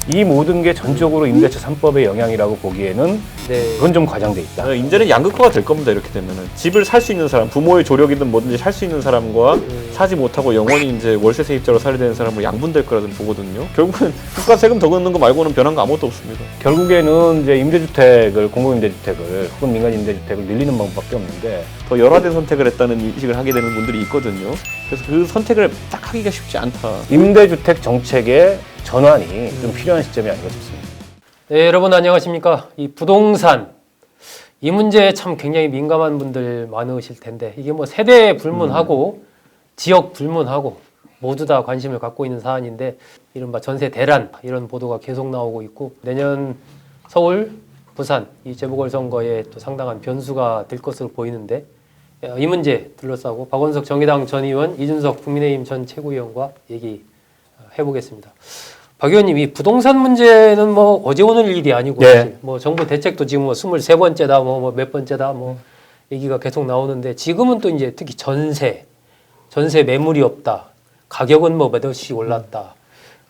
이 모든 게 전적으로 임대차 3법의 영향이라고 보기에는 그건 좀 과장돼 있다. 이제는 양극화가 될 겁니다. 이렇게 되면은 집을 살 수 있는 사람, 부모의 조력이든 뭐든지 살 수 있는 사람과 사지 못하고 영원히 이제 월세 세입자로 살아야 되는 사람으로 양분될 거라고 보거든요. 결국은 국가 세금 더 걷는 거 말고는 변한 거 아무것도 없습니다. 결국에는 이제 임대주택을 공공임대주택을 혹은 민간임대주택을 늘리는 방법밖에 없는데 더 열화된 선택을 했다는 인식을 하게 되는 분들이 있거든요. 그래서 그 선택을 딱 하기가 쉽지 않다. 임대주택 정책의 전환이 좀 필요한 시점이 아닌가 싶습니다. 네, 여러분 안녕하십니까. 이 부동산 이 문제에 참 굉장히 민감한 분들 많으실 텐데 이게 뭐 세대 불문하고 지역 불문하고 모두 다 관심을 갖고 있는 사안인데 이른바 전세 대란 이런 보도가 계속 나오고 있고 내년 서울, 부산 이 재보궐선거에 또 상당한 변수가 될 것으로 보이는데 이 문제 둘러싸고 박원석 정의당 전 의원, 이준석 국민의힘 전 최고위원과 얘기해보겠습니다. 박 의원님, 이 부동산 문제는 뭐 어제 오늘 일이 아니고 사실 뭐 정부 대책도 지금 뭐 23번째다 뭐 몇 번째다 뭐 얘기가 계속 나오는데 지금은 또 이제 특히 전세 매물이 없다. 가격은 뭐 몇 억씩 올랐다.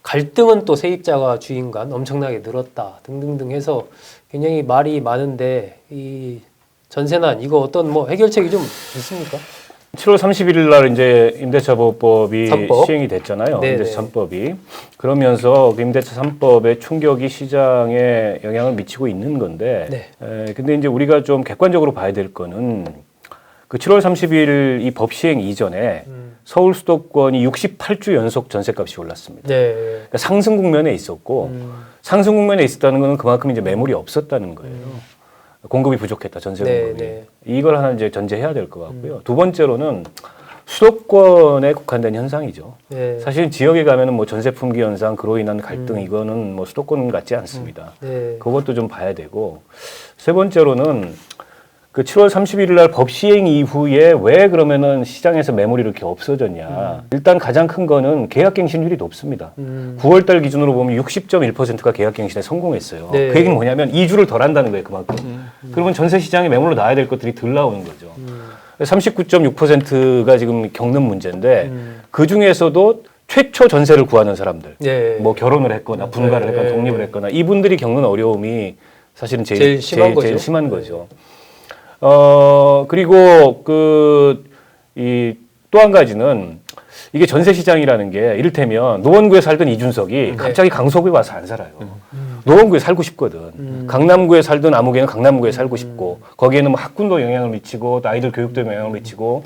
갈등은 또 세입자가 주인 간 엄청나게 늘었다. 등등등 해서 굉장히 말이 많은데 이 전세난 이거 어떤 뭐 해결책이 좀 있습니까? 7월 31일 날 이제 임대차 보호법이 3법? 시행이 됐잖아요. 네네. 임대차 3법이. 그러면서 그 임대차 3법의 충격이 시장에 영향을 미치고 있는 건데, 근데 이제 우리가 좀 객관적으로 봐야 될 거는 그 7월 30일 이 법 시행 이전에 서울 수도권이 68주 연속 전세값이 올랐습니다. 그러니까 상승 국면에 있었고, 상승 국면에 있었다는 것은 그만큼 이제 매물이 없었다는 거예요. 공급이 부족했다, 전세 공급이. 이걸 하나 이제 전제해야 될 것 같고요. 두 번째로는 수도권에 국한된 현상이죠. 사실 지역에 가면은 뭐 전세 품귀 현상, 그로 인한 갈등 이거는 뭐 수도권 같지 않습니다. 그것도 좀 봐야 되고 세 번째로는 그 7월 31일 날 법 시행 이후에 왜 그러면은 시장에서 매물이 이렇게 없어졌냐. 일단 가장 큰 거는 계약갱신율이 높습니다. 9월 달 기준으로 보면 60.1%가 계약갱신에 성공했어요. 그 얘기는 뭐냐면 2주를 덜 한다는 거예요, 그만큼. 그러면 전세 시장에 매물로 나와야 될 것들이 덜 나오는 거죠. 39.6%가 지금 겪는 문제인데 그 중에서도 최초 전세를 구하는 사람들, 뭐 결혼을 했거나 분가를 했거나 독립을 했거나 이분들이 겪는 어려움이 사실은 제일 심한 거죠. 그리고 또 한 가지는 이게 전세 시장이라는 게 이를테면 노원구에 살던 이준석이 갑자기 강서구에 와서 안 살아요. 노원구에 살고 싶거든. 강남구에 살던 아무개는 강남구에 살고 싶고 거기에는 뭐 학군도 영향을 미치고 또 아이들 교육도 영향을 미치고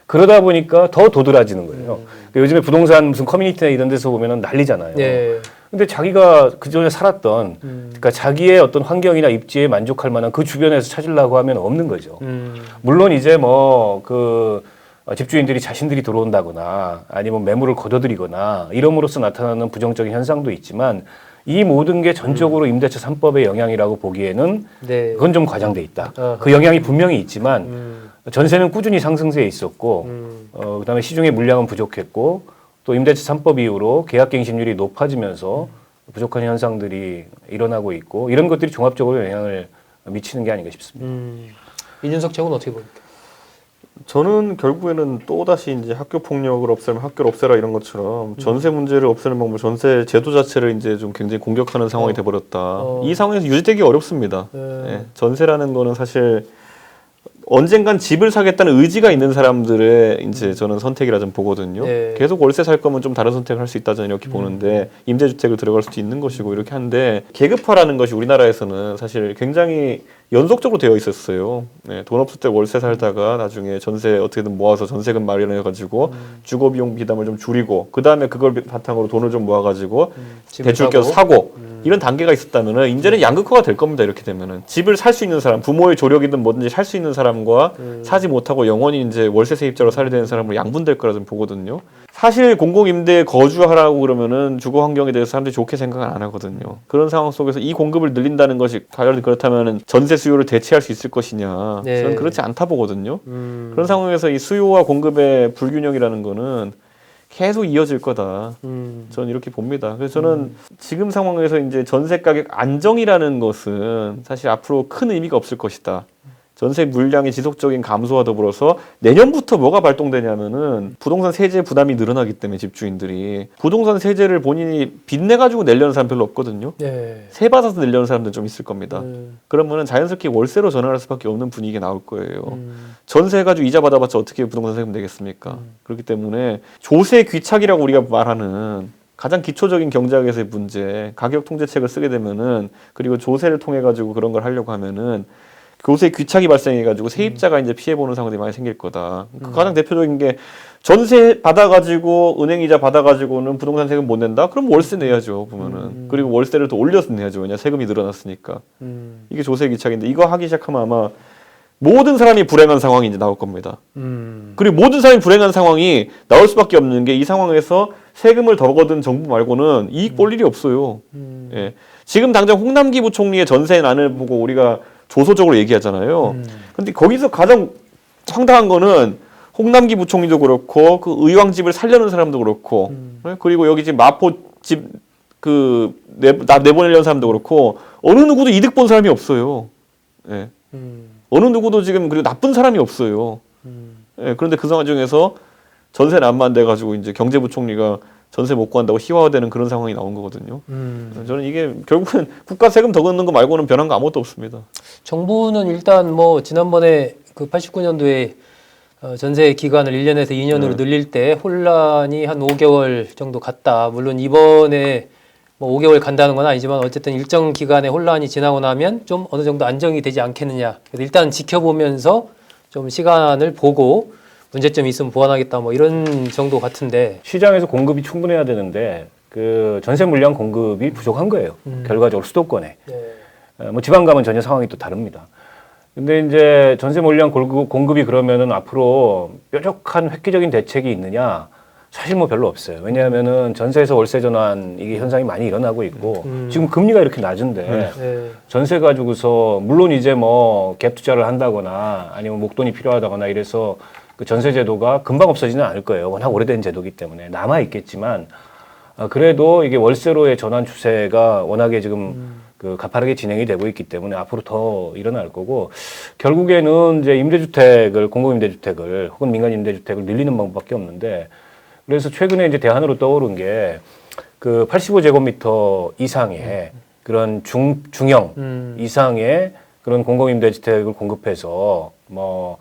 그러다 보니까 더 도드라지는 거예요. 요즘에 부동산 무슨 커뮤니티나 이런 데서 보면은 난리잖아요. 근데 자기가 그전에 살았던 그러니까 자기의 어떤 환경이나 입지에 만족할 만한 그 주변에서 찾으려고 하면 없는 거죠. 물론 이제 뭐 집주인들이 자신들이 들어온다거나 아니면 매물을 거둬들이거나 이름으로써 나타나는 부정적인 현상도 있지만 이 모든 게 전적으로 임대차 3법의 영향이라고 보기에는 그건 좀 과장돼 있다. 그 영향이 분명히 있지만 전세는 꾸준히 상승세에 있었고 그다음에 시중의 물량은 부족했고 또 임대차 3법 이후로 계약갱신율이 높아지면서 부족한 현상들이 일어나고 있고 이런 것들이 종합적으로 영향을 미치는 게 아닌가 싶습니다. 이준석 최고는 어떻게 보입니까? 저는 결국에는 또다시 이제 학교 폭력을 없애면 학교를 없애라 이런 것처럼 전세 문제를 없애는 방법, 전세 제도 자체를 이제 좀 굉장히 공격하는 상황이 돼버렸다. 이 상황에서 유지되기 어렵습니다. 전세라는 거는 사실 언젠간 집을 사겠다는 의지가 있는 사람들의 이제 저는 선택이라 좀 보거든요. 계속 월세 살 거면 좀 다른 선택을 할 수 있다 저는 이렇게 보는데 임대주택을 들어갈 수도 있는 것이고 이렇게 하는데 계급화라는 것이 우리나라에서는 사실 굉장히 연속적으로 되어 있었어요. 돈 없을 때 월세 살다가 나중에 전세 어떻게든 모아서 전세금 마련해가지고 주거비용 비담을 좀 줄이고 그 다음에 그걸 바탕으로 돈을 좀 모아가지고 대출 껴서 사고 이런 단계가 있었다면은 이제는 양극화가 될 겁니다. 이렇게 되면은 집을 살 수 있는 사람, 부모의 조력이든 뭐든지 살 수 있는 사람과 사지 못하고 영원히 이제 월세 세입자로 살아야 되는 사람으로 양분될 거라 좀 보거든요. 사실 공공임대에 거주하라고 그러면은 주거 환경에 대해서 사람들이 좋게 생각을 안 하거든요. 그런 상황 속에서 이 공급을 늘린다는 것이 과연 그렇다면은 전세 수요를 대체할 수 있을 것이냐? 저는 그렇지 않다 보거든요. 그런 상황에서 이 수요와 공급의 불균형이라는 거는 계속 이어질 거다. 저는 이렇게 봅니다. 그래서 저는 지금 상황에서 이제 전세 가격 안정이라는 것은 사실 앞으로 큰 의미가 없을 것이다. 전세 물량의 지속적인 감소와 더불어서 내년부터 뭐가 발동되냐면은 부동산 세제 부담이 늘어나기 때문에 집주인들이 부동산 세제를 본인이 빚내 가지고 내려는 사람 별로 없거든요. 네. 세 받아서 내려는 사람들 좀 있을 겁니다. 그러면은 자연스럽게 월세로 전환할 수밖에 없는 분위기가 나올 거예요. 전세 가지고 이자 받아봤자 어떻게 부동산 세금 내겠습니까? 그렇기 때문에 조세 귀착이라고 우리가 말하는 가장 기초적인 경제학에서의 문제, 가격 통제책을 쓰게 되면은 그리고 조세를 통해 가지고 그런 걸 하려고 하면은 조세 귀착이 발생해가지고 세입자가 이제 피해보는 상황들이 많이 생길 거다. 그 가장 대표적인 게 전세 받아가지고 은행 이자 받아가지고는 부동산 세금 못 낸다? 그럼 월세 내야죠 보면은. 그리고 월세를 더 올려서 내야죠. 왜냐 세금이 늘어났으니까. 이게 조세 귀착인데 이거 하기 시작하면 아마 모든 사람이 불행한 상황이 이제 나올 겁니다. 그리고 모든 사람이 불행한 상황이 나올 수밖에 없는 게 이 상황에서 세금을 더 거둔 정부 말고는 이익 볼 일이 없어요. 예. 지금 당장 홍남기 부총리의 전세난을 보고 우리가 조소적으로 얘기하잖아요. 근데 거기서 가장 황당한 거는 홍남기 부총리도 그렇고 그 의왕집을 살려는 사람도 그렇고 그리고 여기 지금 마포집 내보내려는 사람도 그렇고 어느 누구도 이득 본 사람이 없어요. 예. 어느 누구도 지금 그리고 나쁜 사람이 없어요. 예. 그런데 그 상황 중에서 전세 난만 돼 가지고 이제 경제부총리가 전세 못 구한다고 희화화되는 그런 상황이 나온 거거든요. 저는 이게 결국은 국가 세금 더 걷는 거 말고는 변한 거 아무것도 없습니다. 정부는 일단 뭐 지난번에 그 89년도에 전세 기간을 1년에서 2년으로 늘릴 때 혼란이 한 5개월 정도 갔다. 물론 이번에 뭐 5개월 간다는 건 아니지만 어쨌든 일정 기간의 혼란이 지나고 나면 좀 어느 정도 안정이 되지 않겠느냐. 그래서 일단 지켜보면서 좀 시간을 보고 문제점이 있으면 보완하겠다 뭐 이런 정도 같은데 시장에서 공급이 충분해야 되는데 그 전세 물량 공급이 부족한 거예요. 결과적으로 수도권에. 네. 뭐 지방 가면 전혀 상황이 또 다릅니다. 근데 이제 전세 물량 공급이 그러면은 앞으로 뾰족한 획기적인 대책이 있느냐? 사실 뭐 별로 없어요. 왜냐하면은 전세에서 월세 전환 이게 현상이 많이 일어나고 있고 지금 금리가 이렇게 낮은데 네. 전세 가지고서 물론 이제 뭐 갭 투자를 한다거나 아니면 목돈이 필요하다거나 이래서 그 전세 제도가 금방 없어지는 않을 거예요. 워낙 오래된 제도이기 때문에 남아 있겠지만 그래도 이게 월세로의 전환 추세가 워낙에 지금 그 가파르게 진행이 되고 있기 때문에 앞으로 더 일어날 거고 결국에는 이제 임대주택을 공공임대주택을 혹은 민간임대주택을 늘리는 방법밖에 없는데 그래서 최근에 이제 대안으로 떠오른 게 그 85제곱미터 이상의 그런 중형 이상의 그런 공공임대주택을 공급해서 뭐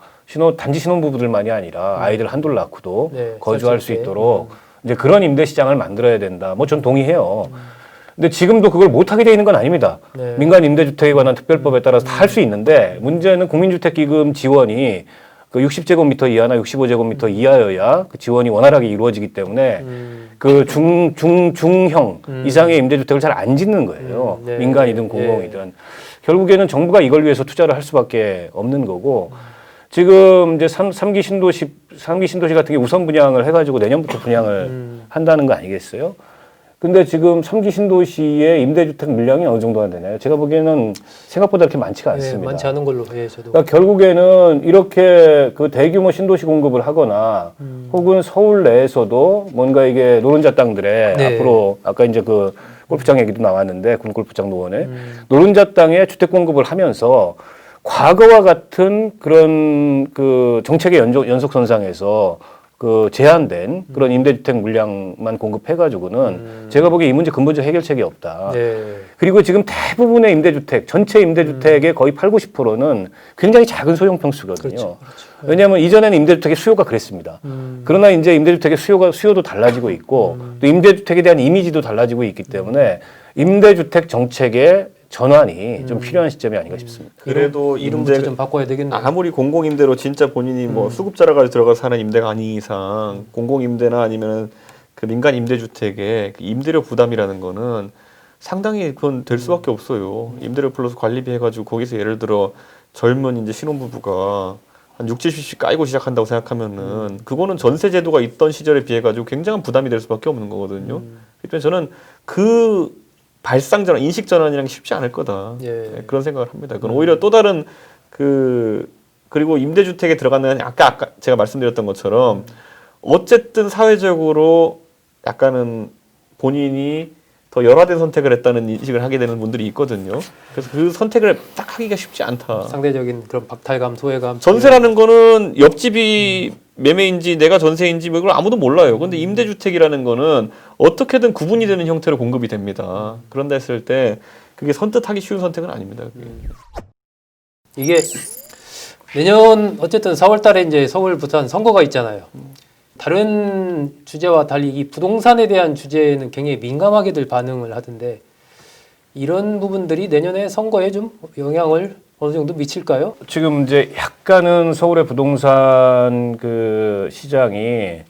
단지 신혼부부들만이 아니라 아이들 한둘 낳고도 네, 거주할 수 있도록 이제 그런 임대 시장을 만들어야 된다. 뭐 전 동의해요. 근데 지금도 그걸 못하게 돼 있는 건 아닙니다. 네. 민간 임대주택에 관한 특별법에 따라서 다 할 수 있는데 문제는 국민주택기금 지원이 그 60제곱미터 이하나 65제곱미터 이하여야 그 지원이 원활하게 이루어지기 때문에 그 중형 이상의 임대주택을 잘 안 짓는 거예요. 네. 민간이든 공공이든. 결국에는 정부가 이걸 위해서 투자를 할 수밖에 없는 거고 지금 이제 3기 신도시 같은 게 우선 분양을 해가지고 내년부터 분양을 한다는 거 아니겠어요? 근데 지금 3기 신도시의 임대주택 물량이 어느 정도나 되나요? 제가 보기에는 생각보다 그렇게 많지가 않습니다. 네, 많지 않은 걸로 저도. 그러니까 결국에는 이렇게 그 대규모 신도시 공급을 하거나 혹은 서울 내에서도 뭔가 이게 노른자 땅들에 네. 앞으로 아까 이제 그 골프장 얘기도 나왔는데 군골프장 노원에 노른자 땅에 주택 공급을 하면서 과거와 같은 그런 그 정책의 연속선상에서 그 제한된 그런 임대주택 물량만 공급해가지고는 제가 보기에 이 문제 근본적 해결책이 없다. 네. 그리고 지금 대부분의 임대주택, 전체 임대주택의 거의 80~90%는 굉장히 작은 소형 평수거든요. 그렇죠. 왜냐하면 이전에는 임대주택의 수요가 그랬습니다. 그러나 이제 임대주택의 수요도 달라지고 있고 또 임대주택에 대한 이미지도 달라지고 있기 때문에 임대주택 정책의 전환이 좀 필요한 시점이 아닌가 싶습니다. 그래도 이름부터 좀 바꿔야 되겠네요. 아무리 공공임대로 진짜 본인이 뭐 수급자라 가지고 들어가 사는 임대가 아닌 이상 공공임대나 아니면 그 민간 임대주택의 그 임대료 부담이라는 거는 상당히 그건 될 수밖에 없어요. 임대료 플러스 관리비 해가지고 거기서 예를 들어 젊은 이제 신혼부부가 한 60~70씩 까이고 시작한다고 생각하면은 그거는 전세 제도가 있던 시절에 비해 가지고 굉장한 부담이 될 수밖에 없는 거거든요. 그러니까 저는 그 발상 전환, 인식 전환이랑 쉽지 않을 거다. 예. 그런 생각을 합니다. 그건 오히려 또 다른 그리고 임대주택에 들어가는 아까 제가 말씀드렸던 것처럼 어쨌든 사회적으로 약간은 본인이 더 열화된 선택을 했다는 인식을 하게 되는 분들이 있거든요. 그래서 그 선택을 딱 하기가 쉽지 않다. 상대적인 그런 박탈감, 소외감. 전세라는 거는 옆집이 매매인지 내가 전세인지 뭐 이걸 아무도 몰라요. 근데 임대주택이라는 거는 어떻게든 구분이 되는 형태로 공급이 됩니다. 그런다 했을 때 그게 선뜻하기 쉬운 선택은 아닙니다. 그게. 이게 내년 어쨌든 4월 달에 이제 서울, 부산 선거가 있잖아요. 다른 주제와 달리 이 부동산에 대한 주제는 굉장히 민감하게들 반응을 하던데 이런 부분들이 내년에 선거에 좀 영향을 어느 정도 미칠까요? 지금 이제 약간은 서울의 부동산 그 시장이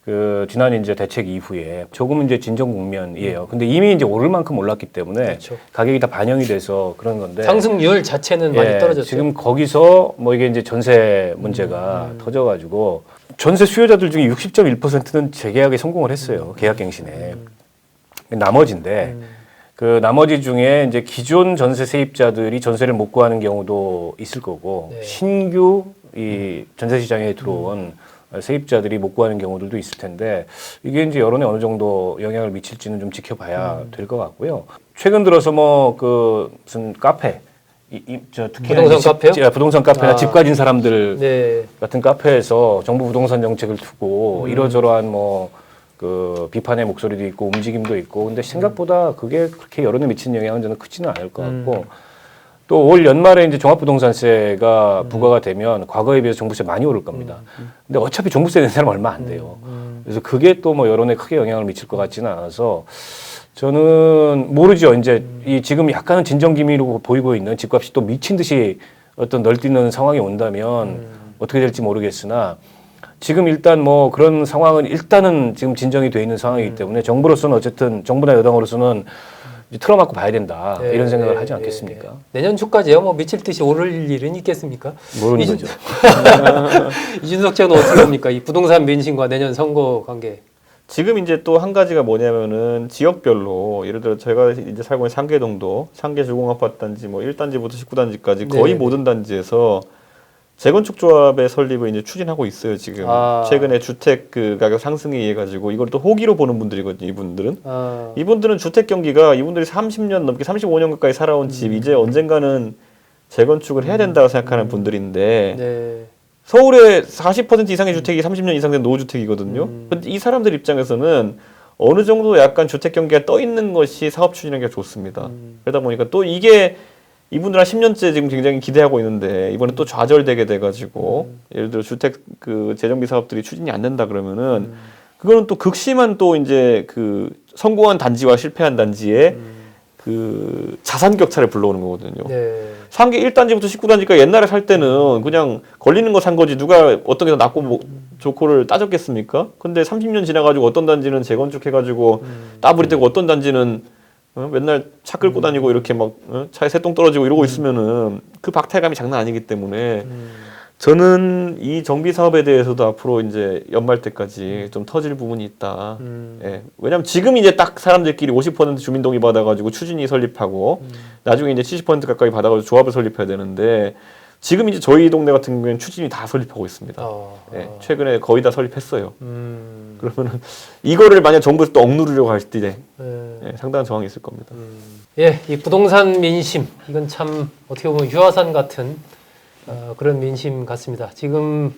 그 지난 이제 대책 이후에 조금 이제 진정 국면이에요. 근데 이미 이제 오를 만큼 올랐기 때문에 그렇죠. 가격이 다 반영이 돼서 그런 건데 상승률 자체는 많이 떨어졌죠. 지금 거기서 뭐 이게 이제 전세 문제가 터져가지고 전세 수요자들 중에 60.1%는 재계약에 성공을 했어요. 계약갱신에. 나머지인데 그 나머지 중에 이제 기존 전세 세입자들이 전세를 못 구하는 경우도 있을 거고 네. 신규 이 전세 시장에 들어온 세입자들이 못 구하는 경우들도 있을 텐데 이게 이제 여론에 어느 정도 영향을 미칠지는 좀 지켜봐야 될 것 같고요. 최근 들어서 뭐 그 무슨 카페 특히나 부동산 카페요? 부동산 카페나 집 가진 사람들 네. 같은 카페에서 정부 부동산 정책을 두고 이러저러한 뭐 그 비판의 목소리도 있고 움직임도 있고 근데 생각보다 그게 그렇게 여론에 미치는 영향은 저는 크지는 않을 것 같고 또 올 연말에 이제 종합부동산세가 부과가 되면 과거에 비해서 종부세 많이 오를 겁니다. 근데 어차피 종부세 내는 사람 얼마 안 돼요. 그래서 그게 또 뭐 여론에 크게 영향을 미칠 것 같지는 않아서 저는 모르죠. 이제 이 지금 약간은 진정 기미로 보이고 있는 집값이 또 미친 듯이 어떤 널뛰는 상황이 온다면 어떻게 될지 모르겠으나 지금 일단 뭐 그런 상황은 일단은 지금 진정이 돼 있는 상황이기 때문에 정부로서는 어쨌든 정부나 여당으로서는 이제 틀어막고 봐야 된다 네, 이런 생각을 네, 하지 네, 않겠습니까? 네. 내년 초까지요? 뭐 미칠 듯이 오를 일은 있겠습니까? 모르는 거죠. 이준석 씨는 어떻게 봅니까? 이 부동산 민심과 내년 선거 관계. 지금 이제 또 한 가지가 뭐냐면은 지역별로 예를 들어 제가 이제 살고 있는 상계동도 상계 주공아파트단지 뭐 1단지부터 19단지까지 거의 네. 모든 단지에서 재건축 조합의 설립을 이제 추진하고 있어요, 지금. 최근에 주택 그 가격 상승에 의해 가지고 이걸 또 호기로 보는 분들이거든요, 이분들은. 이분들은 주택 경기가 이분들이 30년 넘게 35년 가까이 살아온 집 이제 언젠가는 재건축을 해야 된다고 생각하는 분들인데 네. 서울의 40% 이상의 주택이 30년 이상 된 노후주택이거든요. 근데 이 사람들 입장에서는 어느 정도 약간 주택 경기가 떠 있는 것이 사업 추진하기가 좋습니다. 그러다 보니까 또 이게 이분들 한 10년째 지금 굉장히 기대하고 있는데 이번에 또 좌절되게 돼가지고 예를 들어 주택 그 재정비 사업들이 추진이 안 된다 그러면은 그거는 또 극심한 또 이제 그 성공한 단지와 실패한 단지의 그 자산 격차를 불러오는 거거든요. 네. 상계 1단지부터 19단지가 옛날에 살 때는 그냥 걸리는 거 산 거지 누가 어떤 게 더 낫고 뭐 좋고를 따졌겠습니까? 근데 30년 지나가지고 어떤 단지는 재건축해가지고 따블이 되고 어떤 단지는 맨날 차 끌고 다니고 이렇게 막 차에 새똥 떨어지고 이러고 있으면은 그 박탈감이 장난 아니기 때문에 저는 이 정비 사업에 대해서도 앞으로 이제 연말 때까지 좀 터질 부분이 있다. 예. 왜냐면 지금 이제 딱 사람들끼리 50% 주민동의 받아가지고 추진이 설립하고 나중에 이제 70% 가까이 받아가지고 조합을 설립해야 되는데 지금 이제 저희 동네 같은 경우에는 추진이 다 설립하고 있습니다. 예. 최근에 거의 다 설립했어요. 그러면은 이거를 만약 정부에서 또 억누르려고 할 때 예, 상당한 저항이 있을 겁니다. 예, 이 부동산 민심 이건 참 어떻게 보면 유화산 같은 그런 민심 같습니다. 지금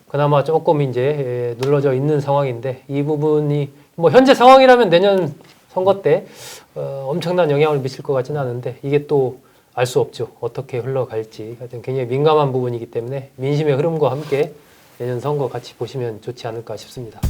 그나마 조금 이제 눌러져 있는 상황인데 이 부분이 뭐 현재 상황이라면 내년 선거 때 엄청난 영향을 미칠 것 같지는 않은데 이게 또 알 수 없죠. 어떻게 흘러갈지 하여튼 굉장히 민감한 부분이기 때문에 민심의 흐름과 함께 내년 선거 같이 보시면 좋지 않을까 싶습니다.